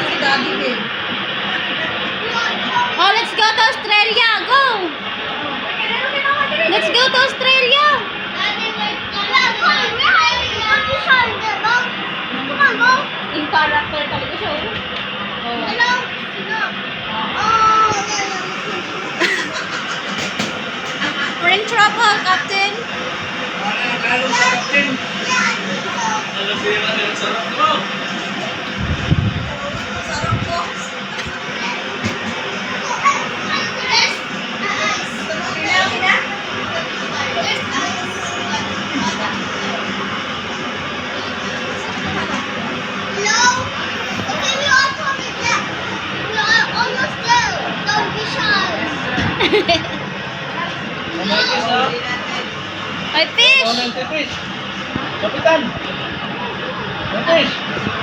Si Daddy din. Oh, let's go to Australia. Go. Let's go to Australia. In character talaga siya. We're in trouble, Captain. Sarap ko. Ay, fish. Kapitan! Fish!